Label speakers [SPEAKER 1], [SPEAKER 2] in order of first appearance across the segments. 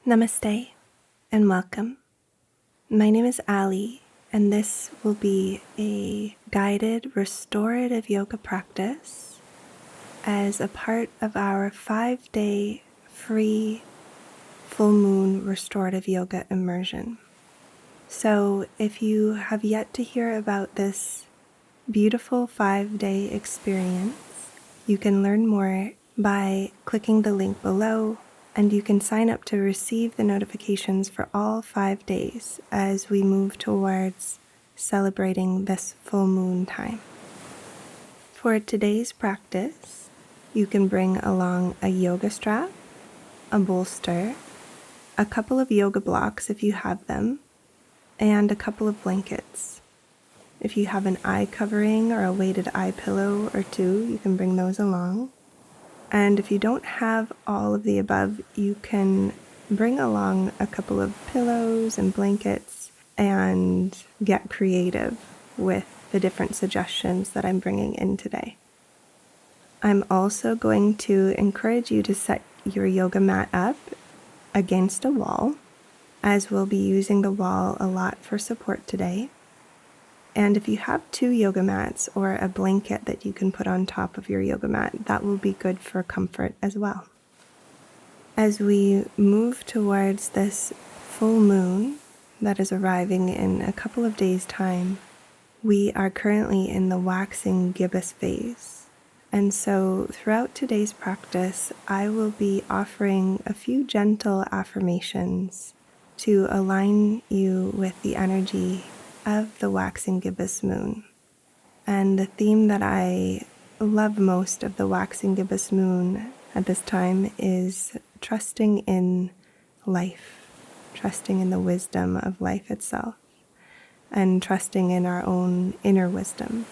[SPEAKER 1] Namaste and welcome. My name is Ally, and this will be a guided restorative yoga practice as a part of our 5-day free full moon restorative yoga immersion. So if you have yet to hear about this beautiful 5-day experience, you can learn more by clicking the link below, and you can sign up to receive the notifications for all 5 days as we move towards celebrating this full moon time. For today's practice, you can bring along a yoga strap, a bolster, a couple of yoga blocks if you have them, and a couple of blankets. If you have an eye covering or a weighted eye pillow or two, you can bring those along. And if you don't have all of the above, you can bring along a couple of pillows and blankets and get creative with the different suggestions that I'm bringing in today. I'm also going to encourage you to set your yoga mat up against a wall, as we'll be using the wall a lot for support today. And if you have 2 yoga mats or a blanket that you can put on top of your yoga mat, that will be good for comfort as well. As we move towards this full moon that is arriving in a couple of days' time, we are currently in the waxing gibbous phase. And so throughout today's practice, I will be offering a few gentle affirmations to align you with the energy of the waxing gibbous moon. And the theme that I love most of the waxing gibbous moon at this time is trusting in life, trusting in the wisdom of life itself, and trusting in our own inner wisdom.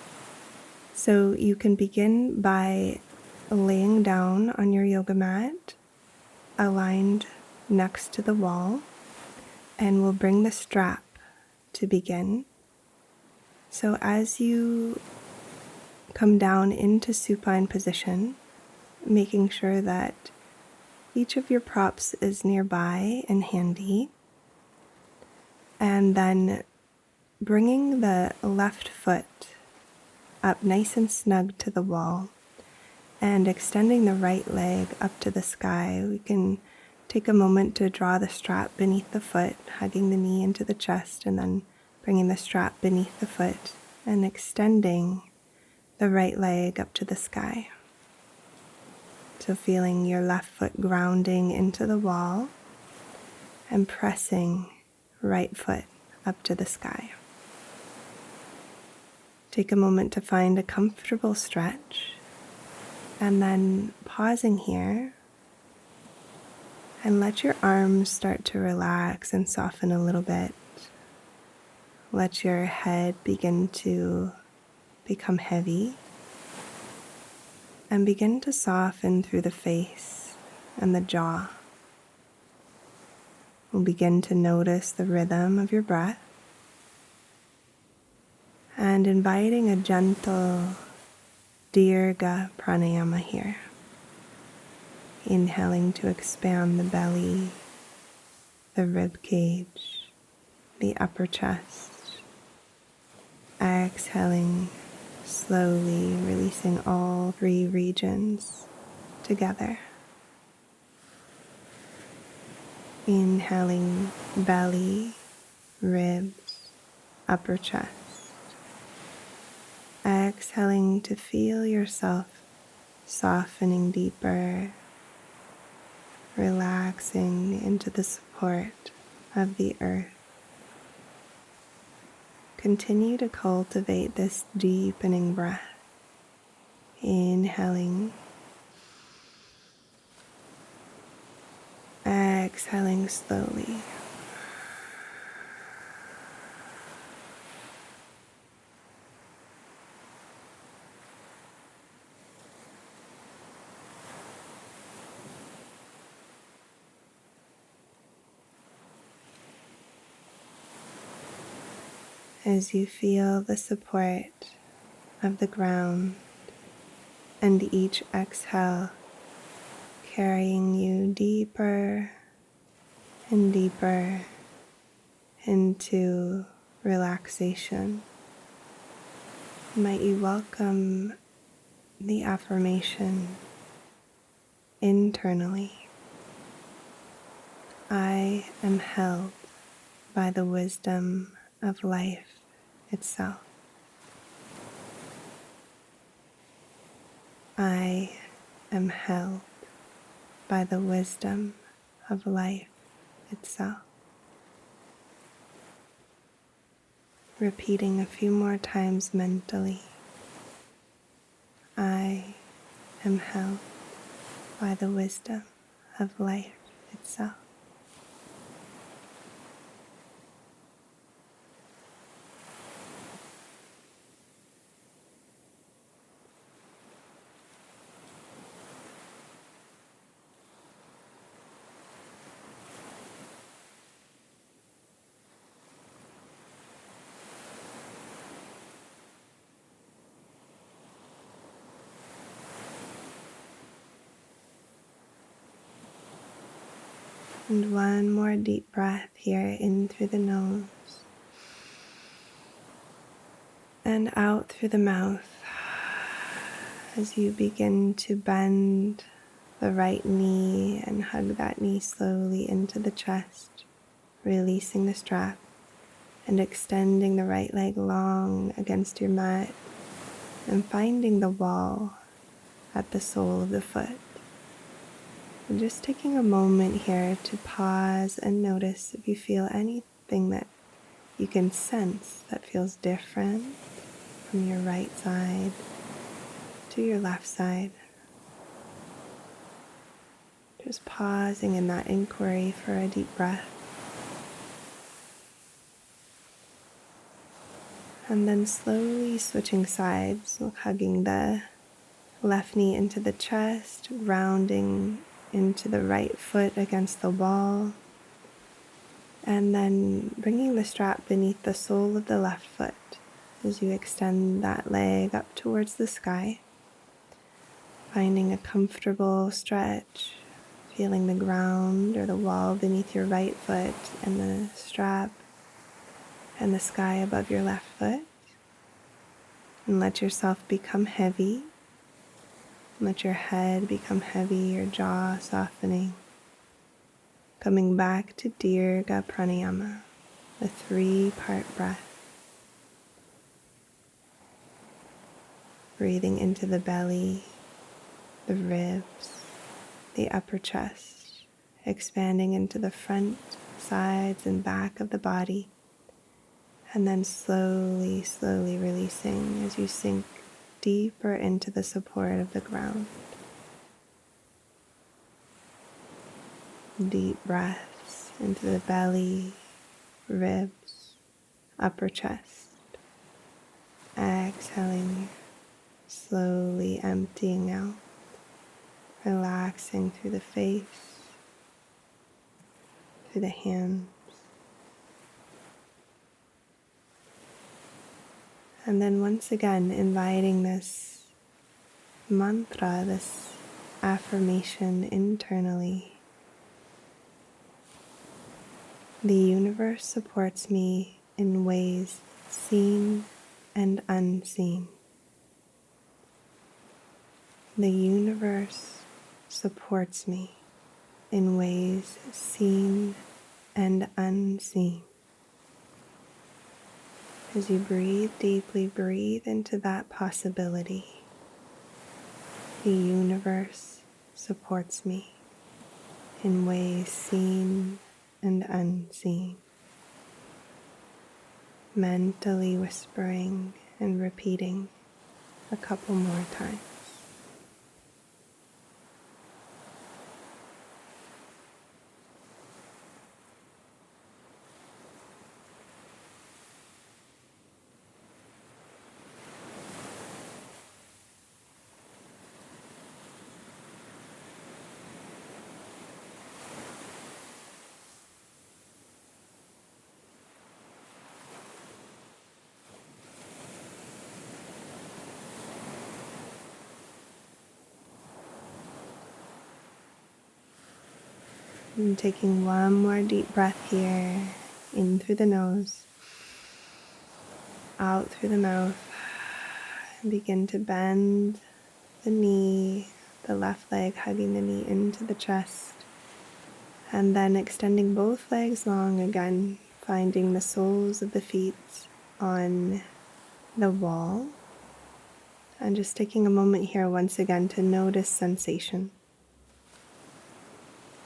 [SPEAKER 1] So you can begin by laying down on your yoga mat, aligned next to the wall, and we'll bring the strap to begin. So as you come down into supine position, making sure that each of your props is nearby and handy, and then bringing the left foot up nice and snug to the wall and extending the right leg up to the sky. We can take a moment to draw the strap beneath the foot, hugging the knee into the chest, and then bringing the strap beneath the foot and extending the right leg up to the sky. So feeling your left foot grounding into the wall and pressing right foot up to the sky. Take a moment to find a comfortable stretch, and then pausing here, and let your arms start to relax and soften a little bit. Let your head begin to become heavy, and begin to soften through the face and the jaw. We'll begin to notice the rhythm of your breath, and inviting a gentle Dirga pranayama here. Inhaling to expand the belly, the rib cage, the upper chest. Exhaling, slowly releasing all 3 regions together. Inhaling belly, ribs, upper chest. Exhaling to feel yourself softening deeper, relaxing into the support of the earth. Continue to cultivate this deepening breath. Inhaling, exhaling slowly. As you feel the support of the ground and each exhale carrying you deeper and deeper into relaxation, might you welcome the affirmation internally: I am held by the wisdom of life itself. I am held by the wisdom of life itself. Repeating a few more times mentally. I am held by the wisdom of life itself. And one more deep breath here in through the nose and out through the mouth as you begin to bend the right knee and hug that knee slowly into the chest, releasing the strap and extending the right leg long against your mat and finding the wall at the sole of the foot. And just taking a moment here to pause and notice if you feel anything that you can sense that feels different from your right side to your left side. Just pausing in that inquiry for a deep breath. And then slowly switching sides, hugging the left knee into the chest, rounding into the right foot against the wall, and then bringing the strap beneath the sole of the left foot as you extend that leg up towards the sky, finding a comfortable stretch, feeling the ground or the wall beneath your right foot and the strap and the sky above your left foot. And let yourself become heavy. Let your head become heavy, your jaw softening. Coming back to Dirga Pranayama, the 3-part breath. Breathing into the belly, the ribs, the upper chest, expanding into the front, sides, and back of the body. And then slowly, slowly releasing as you sink deeper into the support of the ground. Deep breaths into the belly, ribs, upper chest. Exhaling, slowly emptying out, relaxing through the face, through the hands. And then once again, inviting this mantra, this affirmation internally. The universe supports me in ways seen and unseen. The universe supports me in ways seen and unseen. As you breathe deeply, breathe into that possibility. The universe supports me in ways seen and unseen. Mentally whispering and repeating a couple more times. And taking one more deep breath here, in through the nose, out through the mouth. And begin to bend the knee, the left leg hugging the knee into the chest. And then extending both legs long again, finding the soles of the feet on the wall. And just taking a moment here once again to notice sensation.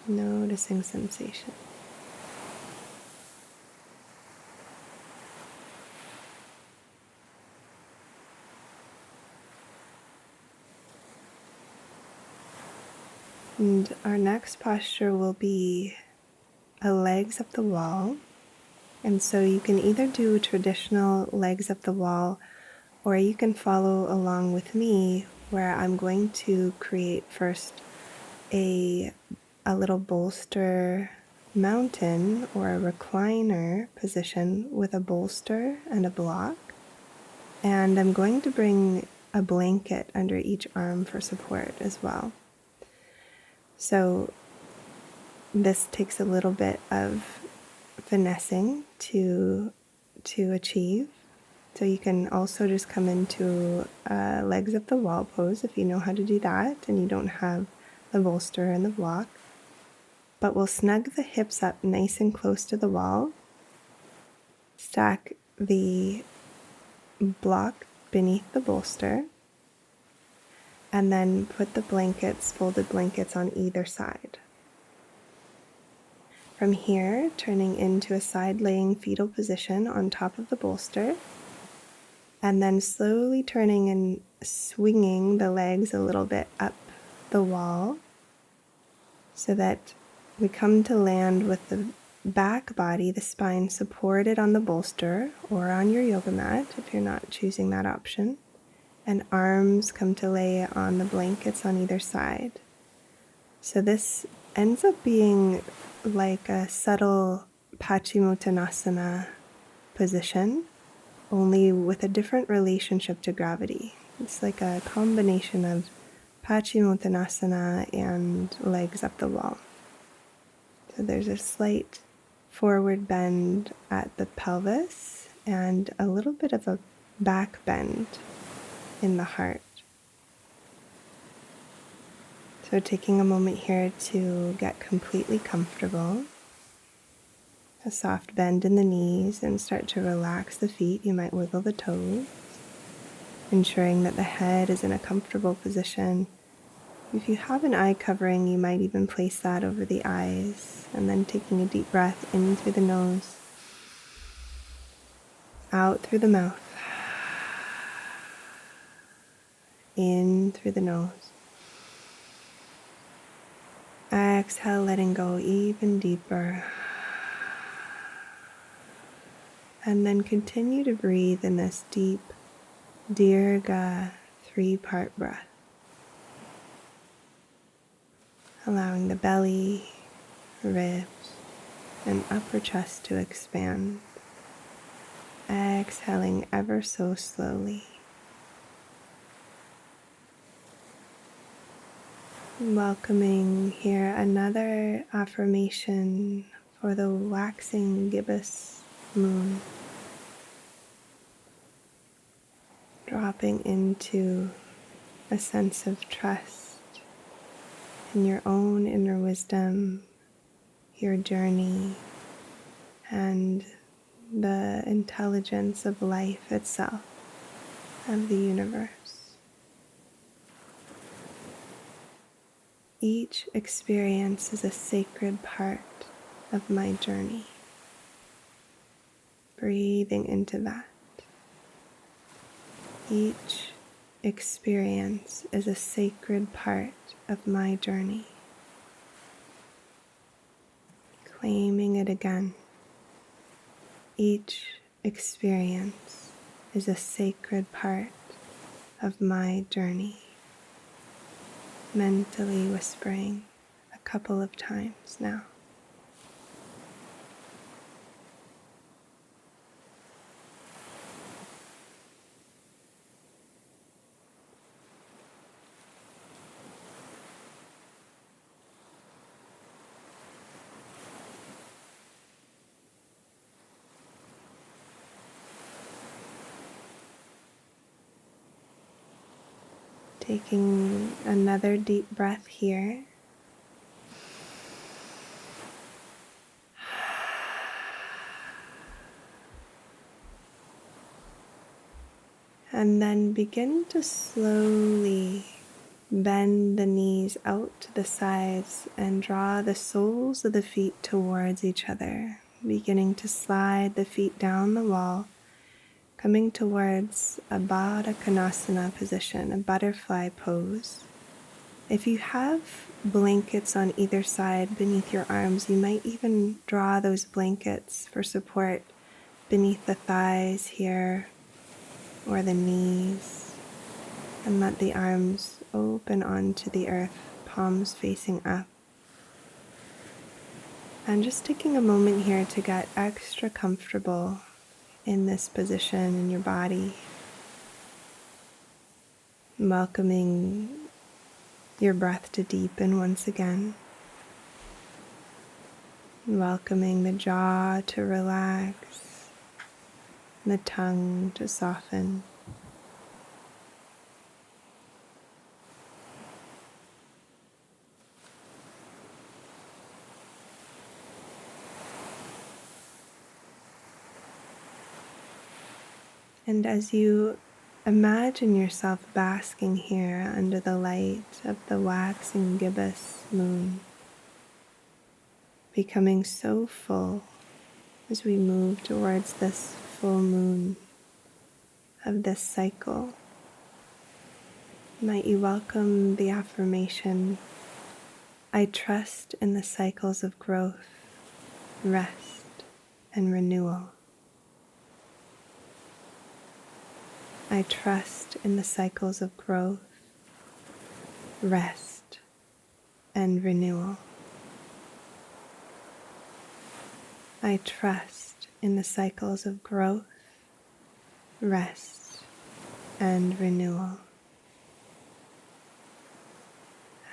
[SPEAKER 1] Noticing sensation. And our next posture will be legs up the wall. And so you can either do traditional legs up the wall, or you can follow along with me where I'm going to create first a little bolster mountain or a recliner position with a bolster and a block. And I'm going to bring a blanket under each arm for support as well. So this takes a little bit of finessing to achieve. So you can also just come into legs up the wall pose if you know how to do that and you don't have the bolster and the block. But we'll snug the hips up nice and close to the wall. Stack the block beneath the bolster. And then put the blankets, folded blankets on either side. From here, turning into a side-laying fetal position on top of the bolster, and then slowly turning and swinging the legs a little bit up the wall so that we come to land with the back body, the spine supported on the bolster or on your yoga mat if you're not choosing that option, and arms come to lay on the blankets on either side. So this ends up being like a subtle Paschimottanasana position, only with a different relationship to gravity. It's like a combination of Paschimottanasana and legs up the wall. So there's a slight forward bend at the pelvis and a little bit of a back bend in the heart. So taking a moment here to get completely comfortable. A soft bend in the knees and start to relax the feet. You might wiggle the toes, ensuring that the head is in a comfortable position. If you have an eye covering, you might even place that over the eyes, and then taking a deep breath in through the nose, out through the mouth, in through the nose. Exhale, letting go even deeper. And then continue to breathe in this deep Dirga 3-part breath. Allowing the belly, ribs, and upper chest to expand. Exhaling ever so slowly. Welcoming here another affirmation for the waxing gibbous moon. Dropping into a sense of trust in your own inner wisdom, your journey, and the intelligence of life itself, of the universe. Each experience is a sacred part of my journey. Breathing into that. Each experience is a sacred part of my journey. Claiming it again. Each experience is a sacred part of my journey. Mentally whispering a couple of times now. Taking another deep breath here. And then begin to slowly bend the knees out to the sides and draw the soles of the feet towards each other, beginning to slide the feet down the wall, coming towards a Baddha Konasana position, a butterfly pose. If you have blankets on either side beneath your arms, you might even draw those blankets for support beneath the thighs here or the knees, and let the arms open onto the earth, palms facing up. And just taking a moment here to get extra comfortable in this position in your body, welcoming your breath to deepen once again, welcoming the jaw to relax, the tongue to soften. And as you imagine yourself basking here under the light of the waxing gibbous moon, becoming so full as we move towards this full moon of this cycle, might you welcome the affirmation, I trust in the cycles of growth, rest, and renewal. I trust in the cycles of growth, rest, and renewal. I trust in the cycles of growth, rest, and renewal.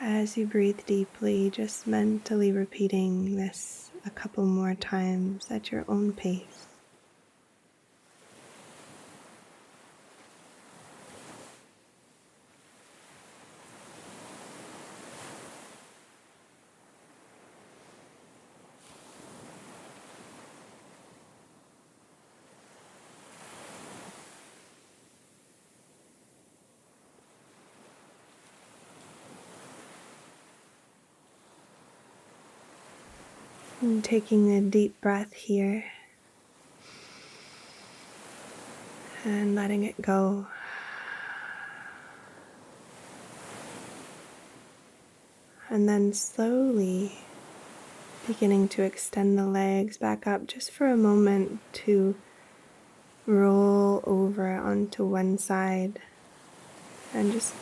[SPEAKER 1] As you breathe deeply, just mentally repeating this a couple more times at your own pace. And taking a deep breath here and letting it go. And then slowly beginning to extend the legs back up just for a moment to roll over onto one side and just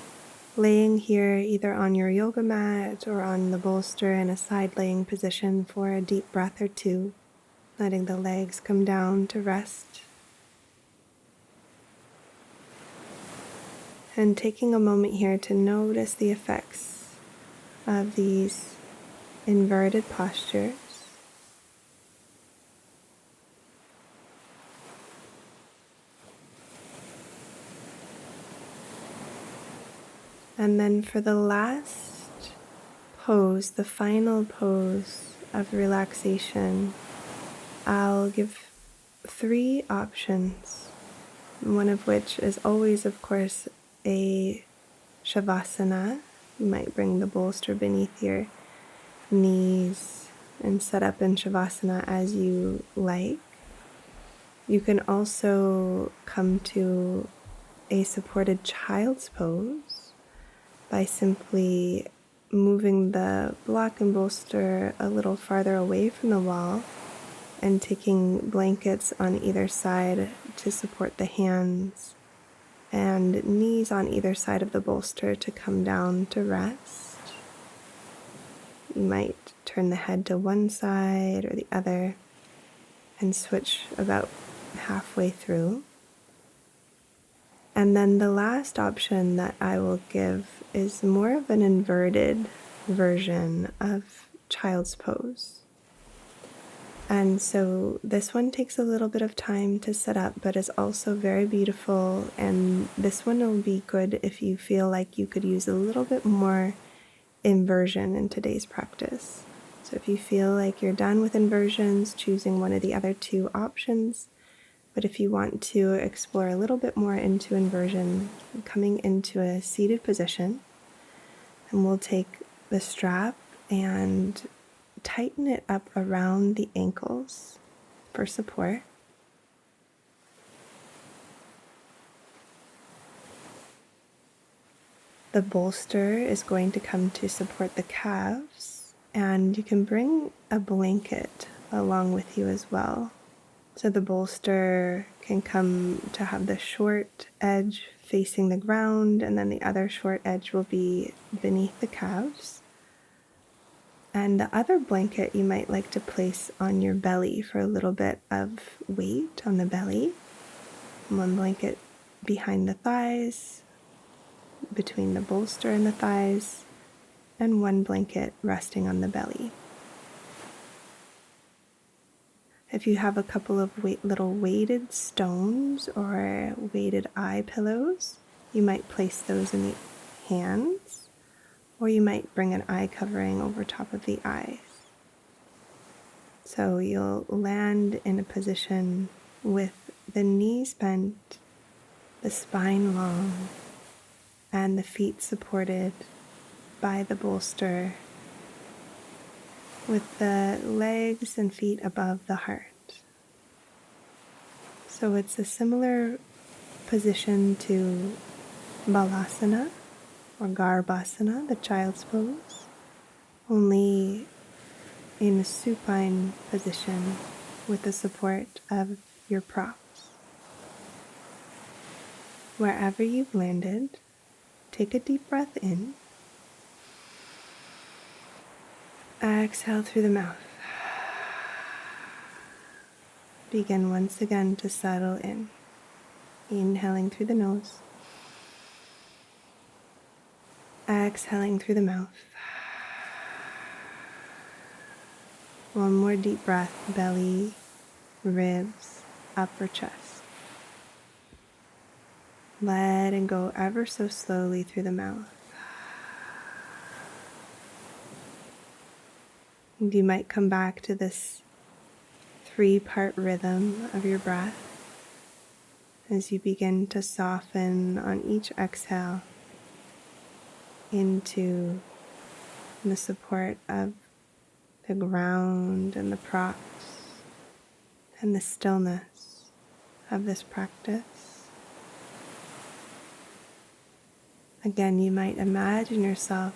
[SPEAKER 1] laying here either on your yoga mat or on the bolster in a side laying position for a deep breath or two, letting the legs come down to rest. And taking a moment here to notice the effects of these inverted postures. And then for the last pose, the final pose of relaxation, I'll give 3 options, one of which is always, of course, a shavasana. You might bring the bolster beneath your knees and set up in shavasana as you like. You can also come to a supported child's pose by simply moving the block and bolster a little farther away from the wall and taking blankets on either side to support the hands and knees on either side of the bolster to come down to rest. You might turn the head to one side or the other and switch about halfway through. And then the last option that I will give is more of an inverted version of child's pose. And so this one takes a little bit of time to set up, but is also very beautiful. And this one will be good if you feel like you could use a little bit more inversion in today's practice. So if you feel like you're done with inversions, choosing one of the other two options. But if you want to explore a little bit more into inversion, coming into a seated position, and we'll take the strap and tighten it up around the ankles for support. The bolster is going to come to support the calves, and you can bring a blanket along with you as well. So the bolster can come to have the short edge facing the ground, and then the other short edge will be beneath the calves. And the other blanket you might like to place on your belly for a little bit of weight on the belly. One blanket behind the thighs, between the bolster and the thighs, and one blanket resting on the belly. If you have a couple of little weighted stones or weighted eye pillows, you might place those in the hands, or you might bring an eye covering over top of the eyes. So you'll land in a position with the knees bent, the spine long, and the feet supported by the bolster, with the legs and feet above the heart. So it's a similar position to Balasana or Garbhasana, the child's pose, only in a supine position with the support of your props. Wherever you've landed, take a deep breath in. Exhale through the mouth. Begin once again to settle in. Inhaling through the nose. Exhaling through the mouth. One more deep breath, belly, ribs, upper chest. Let it go ever so slowly through the mouth. And you might come back to this 3-part rhythm of your breath as you begin to soften on each exhale into the support of the ground and the props and the stillness of this practice. Again, you might imagine yourself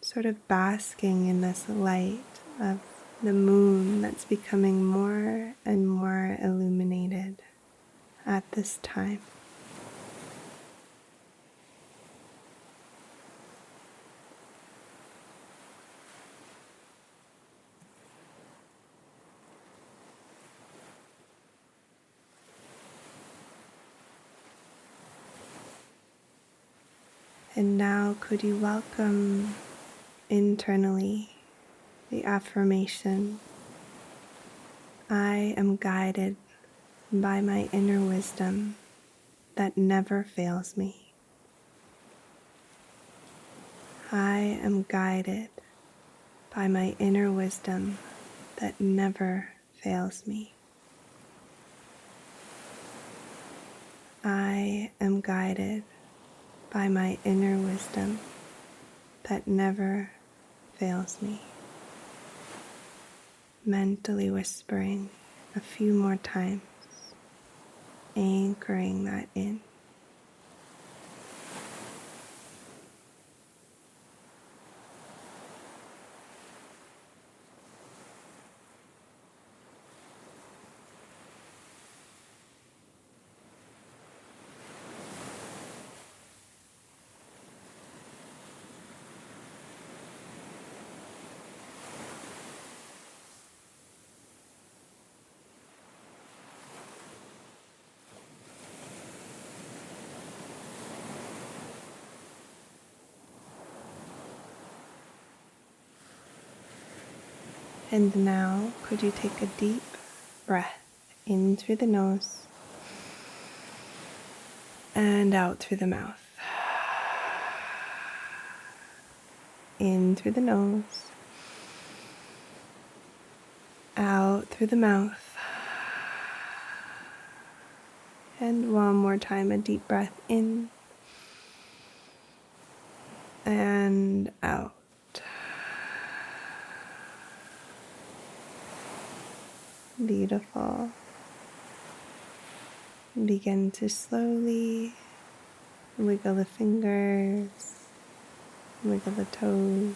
[SPEAKER 1] sort of basking in this light of the moon that's becoming more and more illuminated at this time. And now could you welcome internally the affirmation, I am guided by my inner wisdom that never fails me. I am guided by my inner wisdom that never fails me. I am guided by my inner wisdom that never fails me. Mentally whispering a few more times, anchoring that in. And now, could you take a deep breath in through the nose and out through the mouth? In through the nose, out through the mouth. And one more time, a deep breath in and out. Beautiful. Begin to slowly wiggle the fingers, wiggle the toes.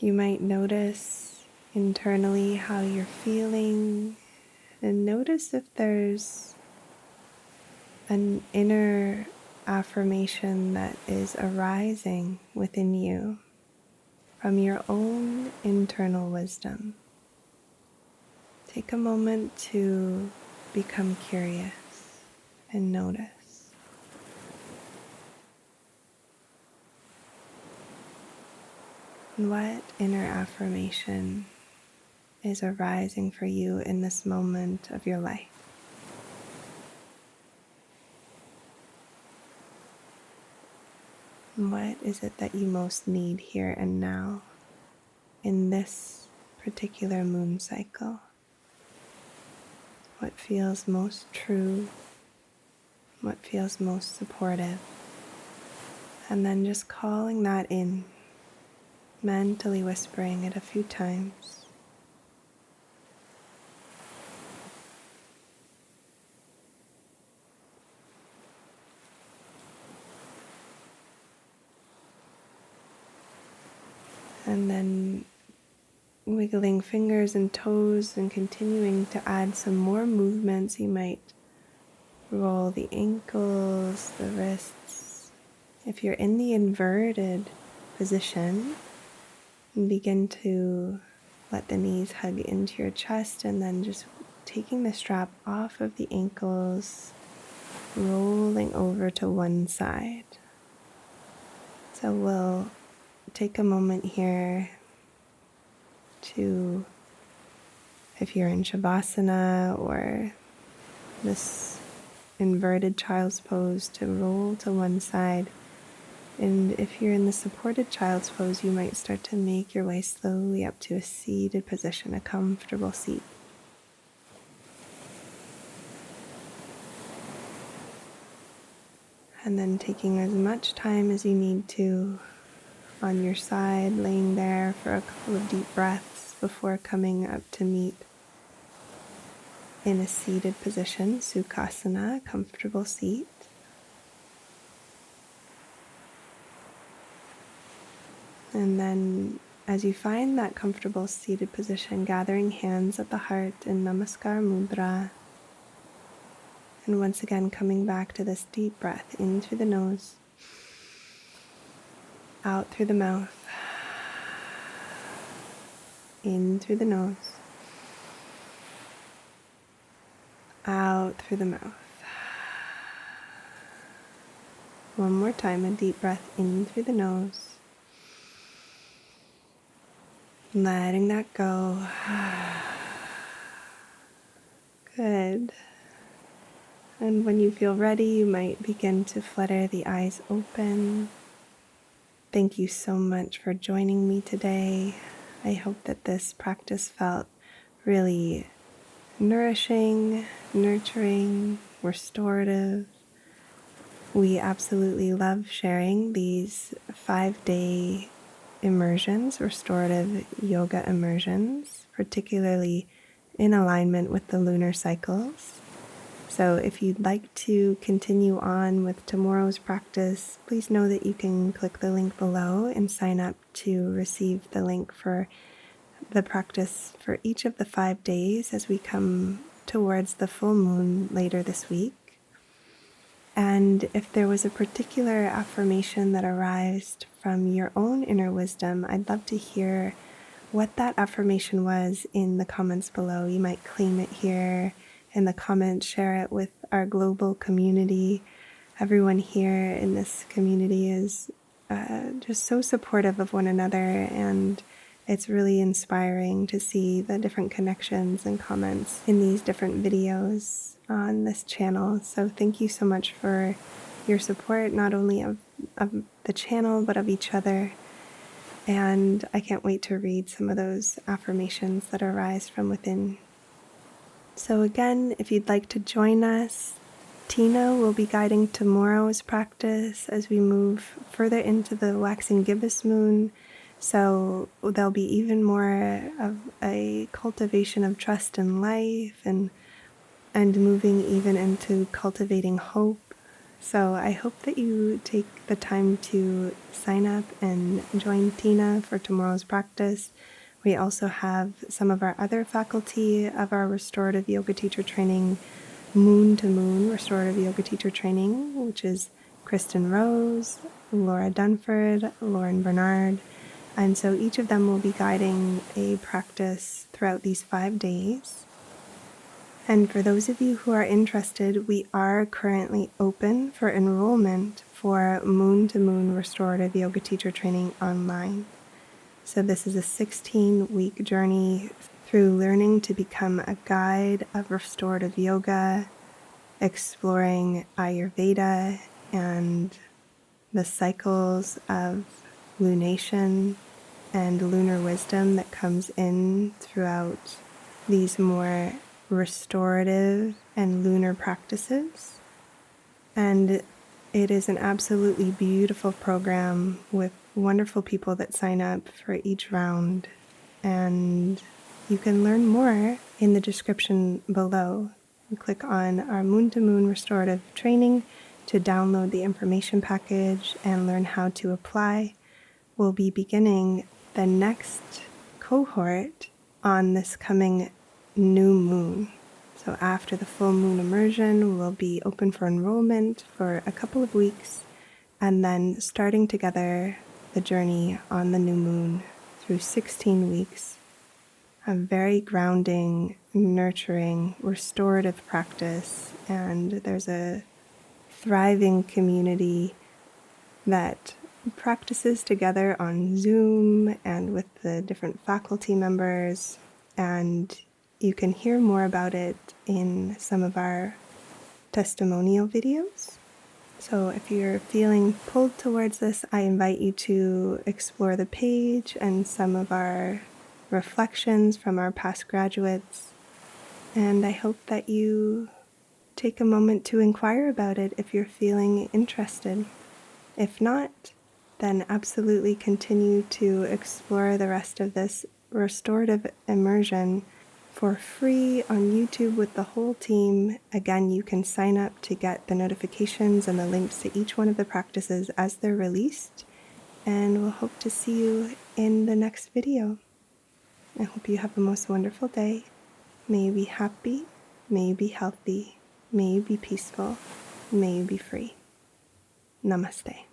[SPEAKER 1] You might notice internally how you're feeling, and notice if there's an inner affirmation that is arising within you from your own internal wisdom. Take a moment to become curious and notice. What inner affirmation is arising for you in this moment of your life? What is it that you most need here and now in this particular moon cycle? What feels most true? What feels most supportive? And then just calling that in, mentally whispering it a few times. And then wiggling fingers and toes and continuing to add some more movements. You might roll the ankles, the wrists. If you're in the inverted position, begin to let the knees hug into your chest and then just taking the strap off of the ankles, rolling over to one side. So we'll take a moment here to, if you're in Shavasana or this inverted child's pose, to roll to one side. And if you're in the supported child's pose, you might start to make your way slowly up to a seated position, a comfortable seat. And then taking as much time as you need to on your side, laying there for a couple of deep breaths before coming up to meet in a seated position, Sukhasana, comfortable seat. And then as you find that comfortable seated position, gathering hands at the heart in Namaskar Mudra. And once again, coming back to this deep breath in through the nose, out through the mouth, in through the nose, out through the mouth. One more time, a deep breath in through the nose, letting that go. Good. And when you feel ready, you might begin to flutter the eyes open. Thank you so much for joining me today. I hope that this practice felt really nourishing, nurturing, restorative. We absolutely love sharing these 5-day immersions, restorative yoga immersions, particularly in alignment with the lunar cycles. So if you'd like to continue on with tomorrow's practice, please know that you can click the link below and sign up to receive the link for the practice for each of the 5 days as we come towards the full moon later this week. And if there was a particular affirmation that arose from your own inner wisdom, I'd love to hear what that affirmation was in the comments below. You might claim it here in the comments, share it with our global community. Everyone here in this community is just so supportive of one another, and it's really inspiring to see the different connections and comments in these different videos on this channel. So thank you so much for your support, not only of the channel, but of each other. And I can't wait to read some of those affirmations that arise from within. So again, if you'd like to join us, Tina will be guiding tomorrow's practice as we move further into the waxing gibbous moon. So there'll be even more of a cultivation of trust in life and moving even into cultivating hope. So I hope that you take the time to sign up and join Tina for tomorrow's practice. We also have some of our other faculty of our Restorative Yoga Teacher Training, Moon to Moon Restorative Yoga Teacher Training, which is Kristen Rose, Laura Dunford, Lauren Bernard. And so each of them will be guiding a practice throughout these 5 days. And for those of you who are interested, we are currently open for enrollment for Moon to Moon Restorative Yoga Teacher Training online. So this is a 16-week journey through learning to become a guide of restorative yoga, exploring Ayurveda and the cycles of lunation and lunar wisdom that comes in throughout these more restorative and lunar practices. And it is an absolutely beautiful program with wonderful people that sign up for each round. And you can learn more in the description below. You click on our Moon to Moon Restorative Training to download the information package and learn how to apply. We'll be beginning the next cohort on this coming new moon. So after the full moon immersion, we'll be open for enrollment for a couple of weeks, and then starting together the journey on the new moon through 16 weeks. A very grounding, nurturing, restorative practice, and there's a thriving community that practices together on Zoom and with the different faculty members, and you can hear more about it in some of our testimonial videos. So if you're feeling pulled towards this, I invite you to explore the page and some of our reflections from our past graduates. And I hope that you take a moment to inquire about it if you're feeling interested. If not, then absolutely continue to explore the rest of this restorative immersion for free on YouTube with the whole team. Again, you can sign up to get the notifications and the links to each one of the practices as they're released. And we'll hope to see you in the next video. I hope you have a most wonderful day. May you be happy, may you be healthy, may you be peaceful, may you be free. Namaste.